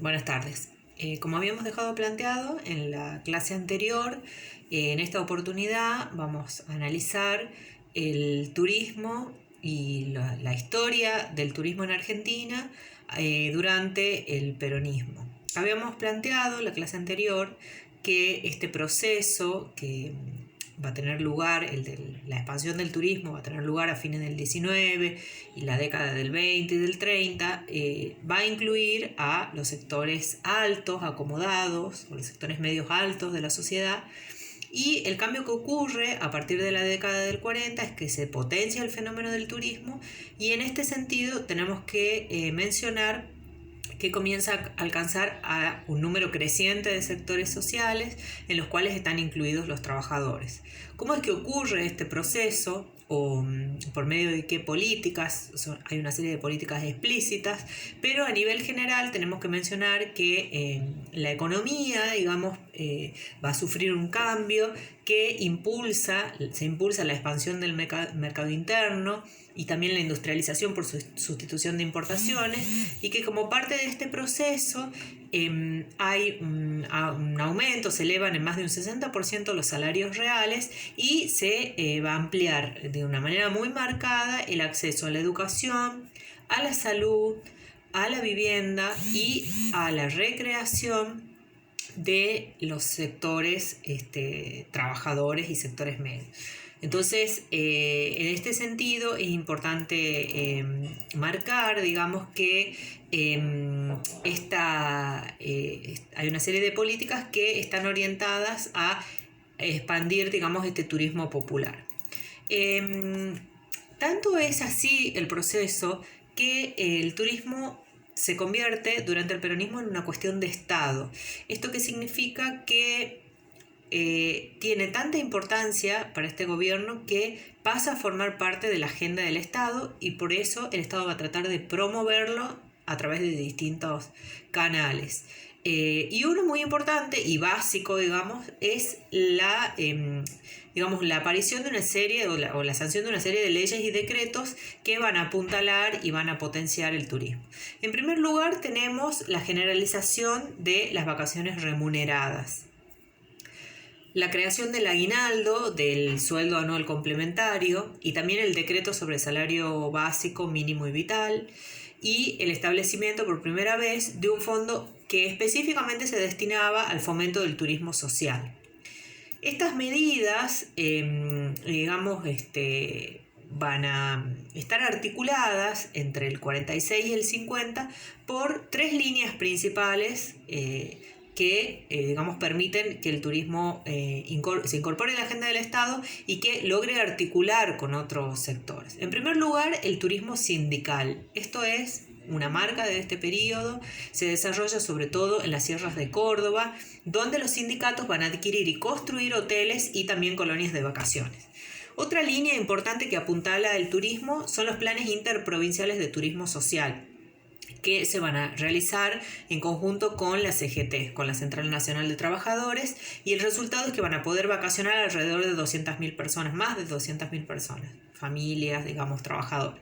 Buenas tardes. Como habíamos dejado planteado en la clase anterior, en esta oportunidad vamos a analizar el turismo y la historia del turismo en Argentina durante el peronismo. Habíamos planteado en la clase anterior que este proceso que va a tener lugar, la expansión del turismo va a tener lugar a fines del 19 y la década del 20 y del 30, va a incluir a los sectores altos, acomodados, o los sectores medios altos de la sociedad. Y el cambio que ocurre a partir de la década del 40 es que se potencia el fenómeno del turismo, y en este sentido tenemos que mencionar que comienza a alcanzar a un número creciente de sectores sociales en los cuales están incluidos los trabajadores. ¿Cómo es que ocurre este proceso? ¿O por medio de qué políticas? Hay una serie de políticas explícitas, pero a nivel general tenemos que mencionar que la economía, digamos, va a sufrir un cambio que se impulsa la expansión del mercado interno y también la industrialización por sustitución de importaciones, y que como parte de este proceso hay un aumento, se elevan en más de un 60% los salarios reales, y se va a ampliar de una manera muy marcada el acceso a la educación, a la salud, a la vivienda y a la recreación de los sectores trabajadores y sectores medios. Entonces, en este sentido es importante marcar, digamos, que hay una serie de políticas que están orientadas a expandir, digamos, este turismo popular. Tanto es así el proceso que el turismo se convierte durante el peronismo en una cuestión de Estado. ¿Esto qué significa? Que tiene tanta importancia para este gobierno que pasa a formar parte de la agenda del Estado, y por eso el Estado va a tratar de promoverlo a través de distintos canales. Y uno muy importante y básico, digamos, es la aparición de una serie o la sanción de una serie de leyes y decretos que van a apuntalar y van a potenciar el turismo. En primer lugar, tenemos la generalización de las vacaciones remuneradas, la creación del aguinaldo, del sueldo anual complementario, y también el decreto sobre el salario básico, mínimo y vital, y el establecimiento por primera vez de un fondo que específicamente se destinaba al fomento del turismo social. Estas medidas, van a estar articuladas entre el 46 y el 50 por tres líneas principales que permiten que el turismo se incorpore a la agenda del Estado y que logre articular con otros sectores. En primer lugar, el turismo sindical. Esto es una marca de este periodo, se desarrolla sobre todo en las sierras de Córdoba, donde los sindicatos van a adquirir y construir hoteles y también colonias de vacaciones. Otra línea importante que apuntala el turismo son los planes interprovinciales de turismo social, que se van a realizar en conjunto con la CGT, con la Central Nacional de Trabajadores, y el resultado es que van a poder vacacionar alrededor de 200.000 personas, más de 200.000 personas, familias, digamos, trabajadores.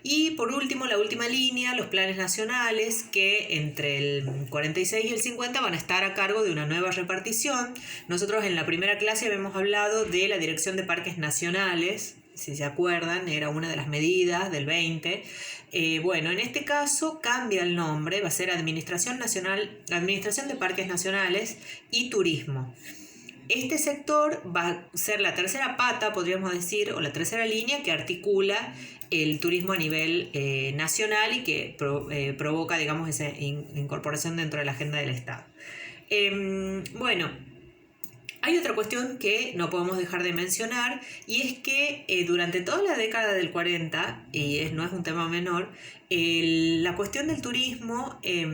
Y por último, la última línea, los planes nacionales, que entre el 46 y el 50 van a estar a cargo de una nueva repartición. Nosotros en la primera clase habíamos hablado de la Dirección de Parques Nacionales, si se acuerdan, era una de las medidas del 20. En este caso cambia el nombre, va a ser Administración de Parques Nacionales y Turismo. Este sector va a ser la tercera pata, podríamos decir, o la tercera línea que articula el turismo a nivel nacional y que provoca, digamos, esa incorporación dentro de la agenda del Estado. Hay otra cuestión que no podemos dejar de mencionar, y es que durante toda la década del 40, y no es un tema menor, la cuestión del turismo, se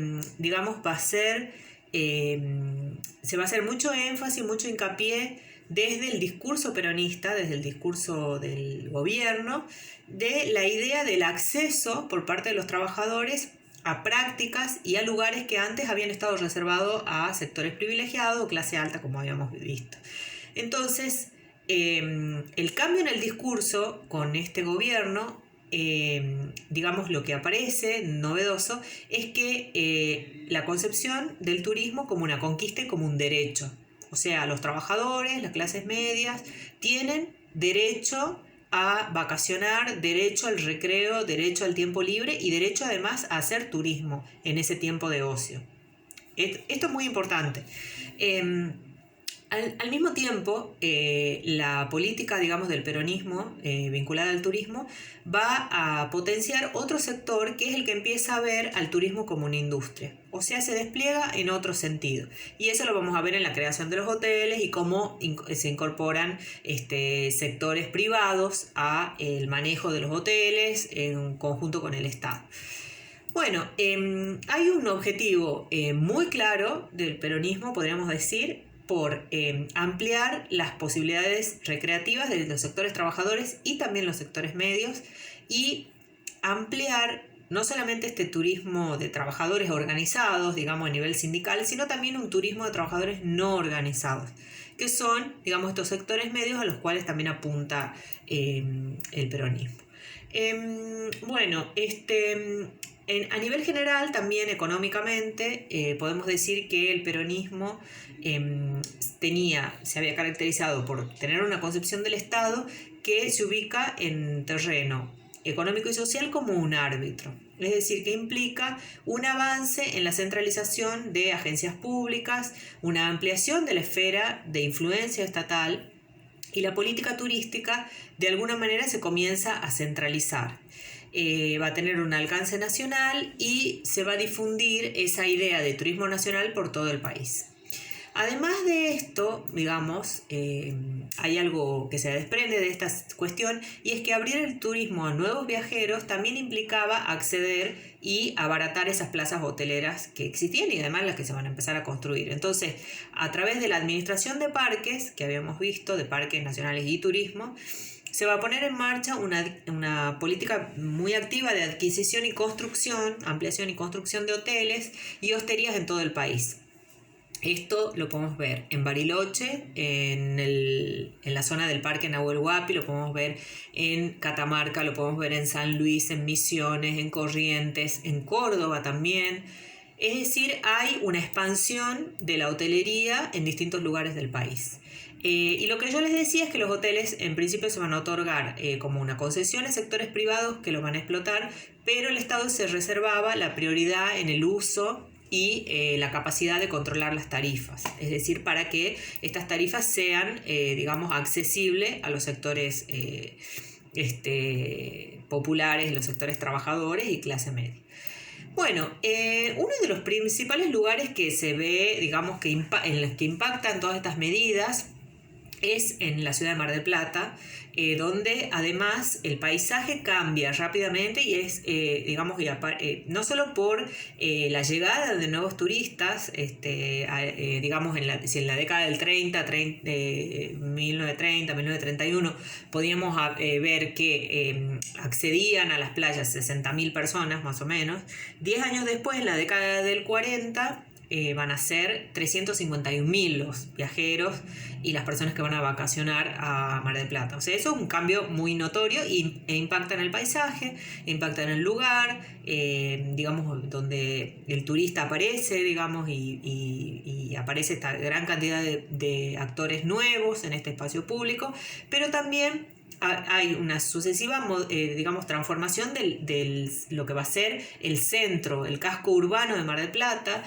va a hacer mucho énfasis, mucho hincapié desde el discurso peronista, desde el discurso del gobierno, de la idea del acceso por parte de los trabajadores a prácticas y a lugares que antes habían estado reservados a sectores privilegiados o clase alta, como habíamos visto. Entonces, el cambio en el discurso con este gobierno digamos, lo que aparece novedoso es que la concepción del turismo como una conquista y como un derecho. O sea, los trabajadores, las clases medias, tienen derecho a vacacionar, derecho al recreo, derecho al tiempo libre y derecho además a hacer turismo en ese tiempo de ocio. Esto es muy importante. Al mismo tiempo, la política, digamos, del peronismo vinculada al turismo va a potenciar otro sector que es el que empieza a ver al turismo como una industria. O sea, se despliega en otro sentido. Y eso lo vamos a ver en la creación de los hoteles y cómo se incorporan sectores privados al manejo de los hoteles en conjunto con el Estado. Bueno, hay un objetivo muy claro del peronismo, podríamos decir, por ampliar las posibilidades recreativas de los sectores trabajadores y también los sectores medios y ampliar no solamente este turismo de trabajadores organizados, digamos, a nivel sindical, sino también un turismo de trabajadores no organizados, que son, digamos, estos sectores medios a los cuales también apunta el peronismo. Bueno, a nivel general, también económicamente, podemos decir que el peronismo se había caracterizado por tener una concepción del Estado que se ubica en terreno económico y social como un árbitro. Es decir, que implica un avance en la centralización de agencias públicas, una ampliación de la esfera de influencia estatal y la política turística de alguna manera se comienza a centralizar. Va a tener un alcance nacional y se va a difundir esa idea de turismo nacional por todo el país. Además de esto, digamos, hay algo que se desprende de esta cuestión y es que abrir el turismo a nuevos viajeros también implicaba acceder y abaratar esas plazas hoteleras que existían y además las que se van a empezar a construir. Entonces, a través de la administración de parques, que habíamos visto, de parques nacionales y turismo, se va a poner en marcha una política muy activa de adquisición y construcción, ampliación y construcción de hoteles y hosterías en todo el país. Esto lo podemos ver en Bariloche, en la zona del Parque Nahuel Huapi, lo podemos ver en Catamarca, lo podemos ver en San Luis, en Misiones, en Corrientes, en Córdoba también. Es decir, hay una expansión de la hotelería en distintos lugares del país. Y lo que yo les decía es que los hoteles en principio se van a otorgar como una concesión a sectores privados que los van a explotar, pero el Estado se reservaba la prioridad en el uso y la capacidad de controlar las tarifas, es decir, para que estas tarifas sean, digamos, accesibles a los sectores populares, los sectores trabajadores y clase media. Bueno, uno de los principales lugares que se ve, digamos, en los que impactan todas estas medidas es en la ciudad de Mar del Plata, donde además el paisaje cambia rápidamente y es, digamos, no solo por la llegada de nuevos turistas, digamos, si en la década del 1930, 1931, podíamos ver que accedían a las playas 60.000 personas más o menos. 10 años después, en la década del 40, van a ser 351.000 los viajeros y las personas que van a vacacionar a Mar del Plata. O sea, eso es un cambio muy notorio e impacta en el paisaje, impacta en el lugar, digamos, donde el turista aparece, digamos, y aparece esta gran cantidad de actores nuevos en este espacio público, pero también hay una sucesiva, digamos, transformación de lo que va a ser el centro, el casco urbano de Mar del Plata.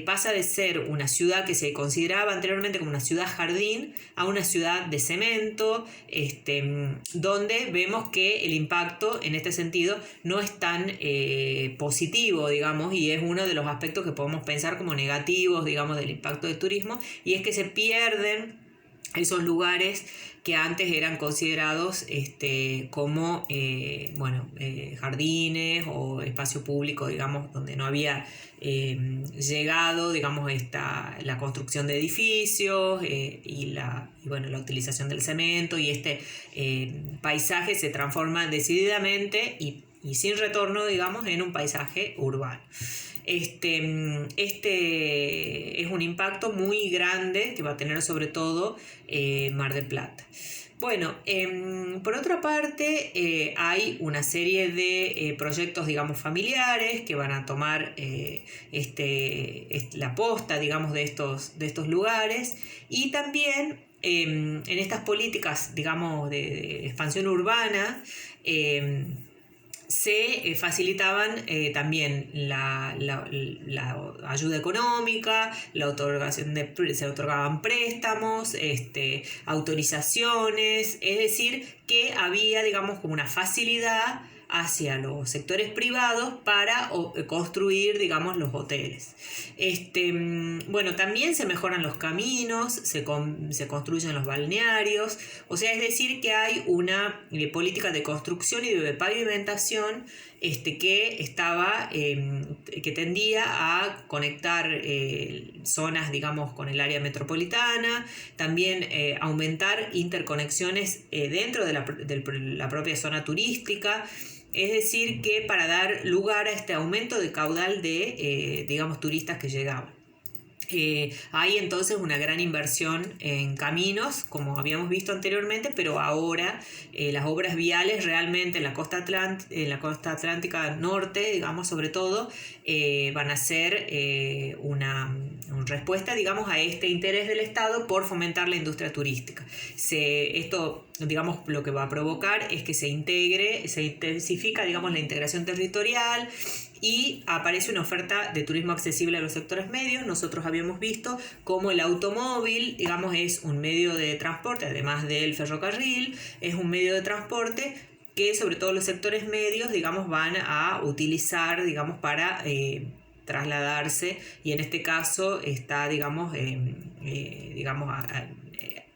Pasa de ser una ciudad que se consideraba anteriormente como una ciudad jardín a una ciudad de cemento, donde vemos que el impacto en este sentido no es tan positivo, digamos, y es uno de los aspectos que podemos pensar como negativos, digamos, del impacto del turismo, y es que se pierden esos lugares que antes eran considerados como jardines o espacio público, digamos, donde no había llegado, digamos, la construcción de edificios y la utilización del cemento, y paisaje se transforma decididamente y sin retorno, digamos, en un paisaje urbano. Este es un impacto muy grande que va a tener sobre todo Mar del Plata. Bueno, por otra parte, hay una serie de proyectos, digamos, familiares que van a tomar la posta, digamos, de estos lugares, y también en estas políticas, digamos, de expansión urbana, se facilitaban también la ayuda económica, se otorgaban préstamos, autorizaciones, es decir, que había, digamos, como una facilidad hacia los sectores privados para construir, digamos, los hoteles. Bueno, también se mejoran los caminos, se construyen los balnearios, o sea, es decir, que hay una política de construcción y de pavimentación que tendía a conectar zonas, digamos, con el área metropolitana, también aumentar interconexiones dentro de la propia zona turística. Es decir, que para dar lugar a este aumento de caudal de, digamos, turistas que llegaban. Hay entonces una gran inversión en caminos, como habíamos visto anteriormente, pero ahora las obras viales realmente en la costa atlántica norte, digamos, sobre todo, van a ser una respuesta, digamos, a este interés del Estado por fomentar la industria turística. Esto, digamos, lo que va a provocar es que se intensifica, digamos, la integración territorial, y aparece una oferta de turismo accesible a los sectores medios. Nosotros habíamos visto cómo el automóvil, digamos, es un medio de transporte, además del ferrocarril, es un medio de transporte que sobre todo los sectores medios, digamos, van a utilizar, digamos, para trasladarse, y en este caso está, digamos,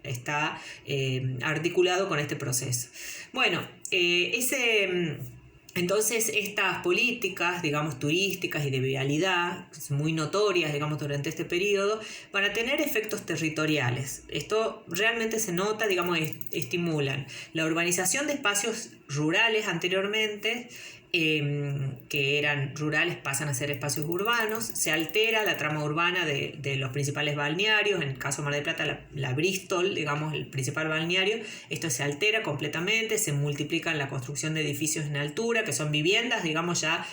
está articulado con este proceso. Bueno, entonces estas políticas, digamos, turísticas y de vialidad, muy notorias, digamos, durante este periodo, van a tener efectos territoriales. Esto realmente se nota, digamos, estimulan la urbanización de espacios rurales anteriormente, que eran rurales, pasan a ser espacios urbanos. Se altera la trama urbana de los principales balnearios. En el caso de Mar del Plata, la Bristol, digamos, el principal balneario, esto se altera completamente, se multiplica la construcción de edificios en altura, que son viviendas, digamos, ya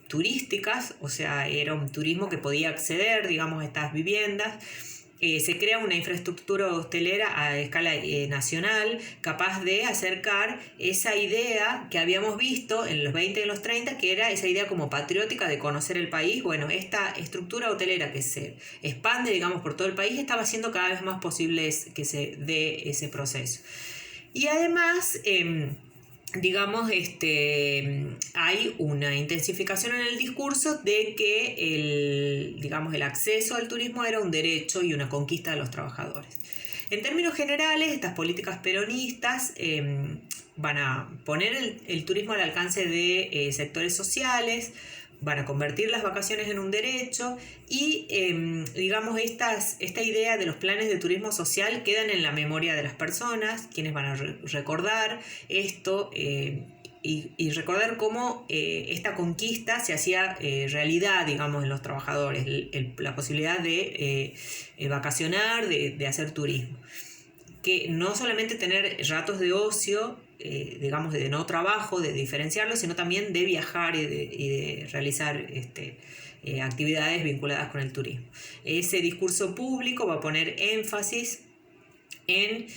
turísticas, o sea, era un turismo que podía acceder, digamos, a estas viviendas. Se crea una infraestructura hotelera a escala nacional, capaz de acercar esa idea que habíamos visto en los 20 y en los 30, que era esa idea como patriótica de conocer el país. Bueno, esta estructura hotelera que se expande, digamos, por todo el país, estaba haciendo cada vez más posible que se dé ese proceso. Y además, digamos, hay una intensificación en el discurso de que el acceso al turismo era un derecho y una conquista de los trabajadores. En términos generales, estas políticas peronistas van a poner el turismo al alcance de sectores sociales, van a convertir las vacaciones en un derecho, y digamos, esta idea de los planes de turismo social quedan en la memoria de las personas, quienes van a recordar esto y recordar cómo esta conquista se hacía realidad, digamos, en los trabajadores, la posibilidad de vacacionar, de hacer turismo. Que no solamente tener ratos de ocio, digamos, de no trabajo, de diferenciarlo, sino también de viajar y de realizar actividades vinculadas con el turismo. Ese discurso público va a poner énfasis en,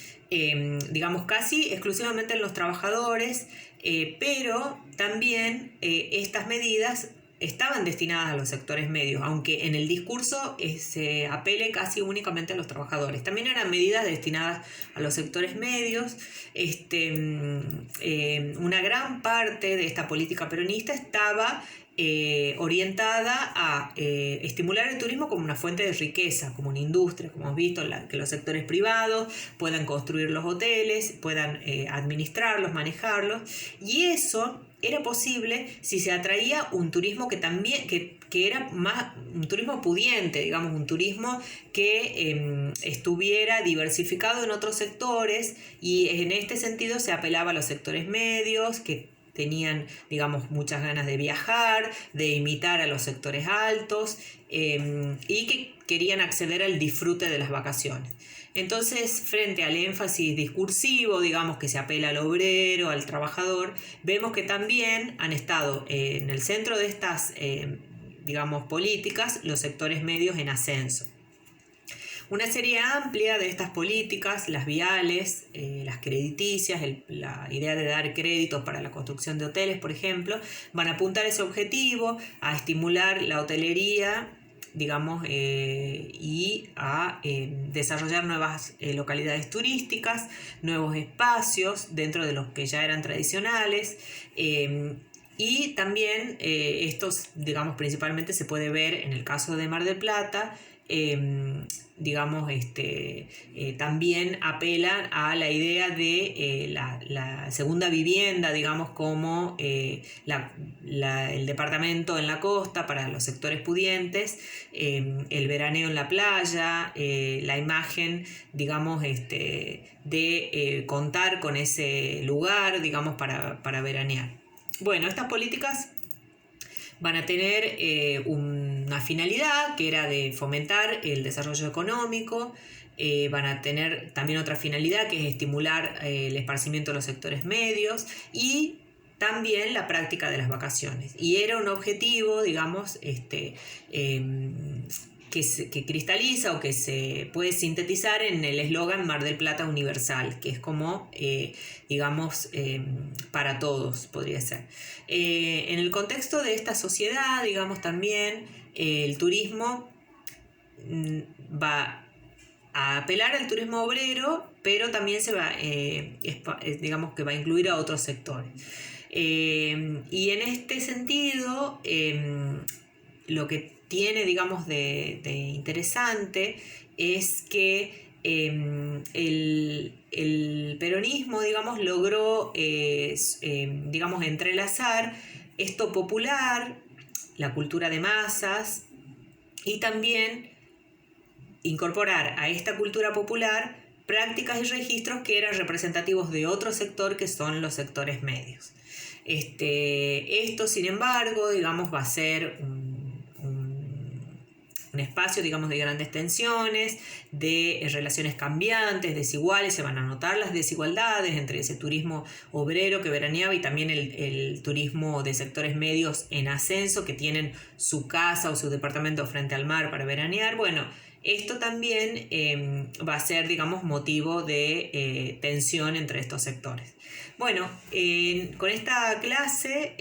digamos, casi exclusivamente en los trabajadores, pero también estas medidas estaban destinadas a los sectores medios, aunque en el discurso se apele casi únicamente a los trabajadores. También eran medidas destinadas a los sectores medios. Una gran parte de esta política peronista estaba orientada a estimular el turismo como una fuente de riqueza, como una industria, como hemos visto, que los sectores privados puedan construir los hoteles, puedan administrarlos, manejarlos, y eso era posible si se atraía un turismo que era más un turismo pudiente, digamos, un turismo que estuviera diversificado en otros sectores, y en este sentido se apelaba a los sectores medios, que tenían, digamos, muchas ganas de viajar, de imitar a los sectores altos, y que querían acceder al disfrute de las vacaciones. Entonces, frente al énfasis discursivo, digamos, que se apela al obrero, al trabajador, vemos que también han estado en el centro de estas, digamos, políticas, los sectores medios en ascenso. Una serie amplia de estas políticas, las viales, las crediticias, la idea de dar créditos para la construcción de hoteles, por ejemplo, van a apuntar a ese objetivo, a estimular la hotelería, digamos, y a desarrollar nuevas localidades turísticas, nuevos espacios dentro de los que ya eran tradicionales. Y también estos, digamos, principalmente se puede ver en el caso de Mar del Plata, digamos, también apelan a la idea de la segunda vivienda, digamos, como el departamento en la costa para los sectores pudientes, el veraneo en la playa, la imagen, digamos, de contar con ese lugar, digamos, para veranear. Bueno, estas políticas van a tener una finalidad que era de fomentar el desarrollo económico, van a tener también otra finalidad que es estimular el esparcimiento de los sectores medios y también la práctica de las vacaciones. Y era un objetivo, digamos, que cristaliza o que se puede sintetizar en el eslogan Mar del Plata Universal, que es como, digamos, para todos, podría ser. En el contexto de esta sociedad, digamos, también el turismo va a apelar al turismo obrero, pero también se va, digamos que va a incluir a otros sectores. Y en este sentido, lo que tiene, digamos, de interesante es que el peronismo, digamos, logró, digamos, entrelazar esto popular, la cultura de masas, y también incorporar a esta cultura popular prácticas y registros que eran representativos de otro sector, que son los sectores medios. Esto, sin embargo, digamos, va a ser un espacio, digamos, de grandes tensiones, de relaciones cambiantes, desiguales. Se van a notar las desigualdades entre ese turismo obrero que veraneaba y también el turismo de sectores medios en ascenso, que tienen su casa o su departamento frente al mar para veranear. Bueno, esto también va a ser, digamos, motivo de tensión entre estos sectores. Bueno, con esta clase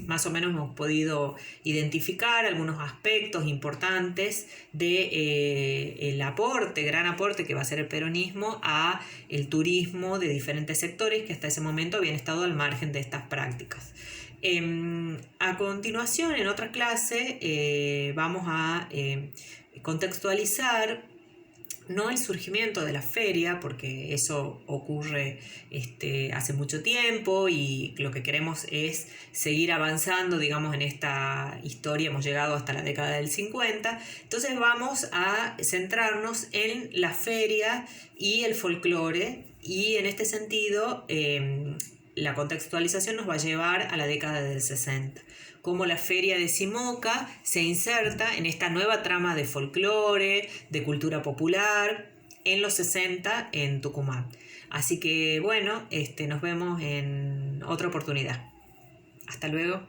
más o menos hemos podido identificar algunos aspectos importantes del aporte, gran aporte que va a ser el peronismo a el turismo de diferentes sectores que hasta ese momento habían estado al margen de estas prácticas. A continuación, en otra clase, vamos a contextualizar no el surgimiento de la feria, porque eso ocurre hace mucho tiempo y lo que queremos es seguir avanzando, digamos, en esta historia. Hemos llegado hasta la década del 50, entonces vamos a centrarnos en la feria y el folclore, y en este sentido la contextualización nos va a llevar a la década del 60. Cómo la feria de Simoca se inserta en esta nueva trama de folclore, de cultura popular, en los 60 en Tucumán. Así que bueno, nos vemos en otra oportunidad. Hasta luego.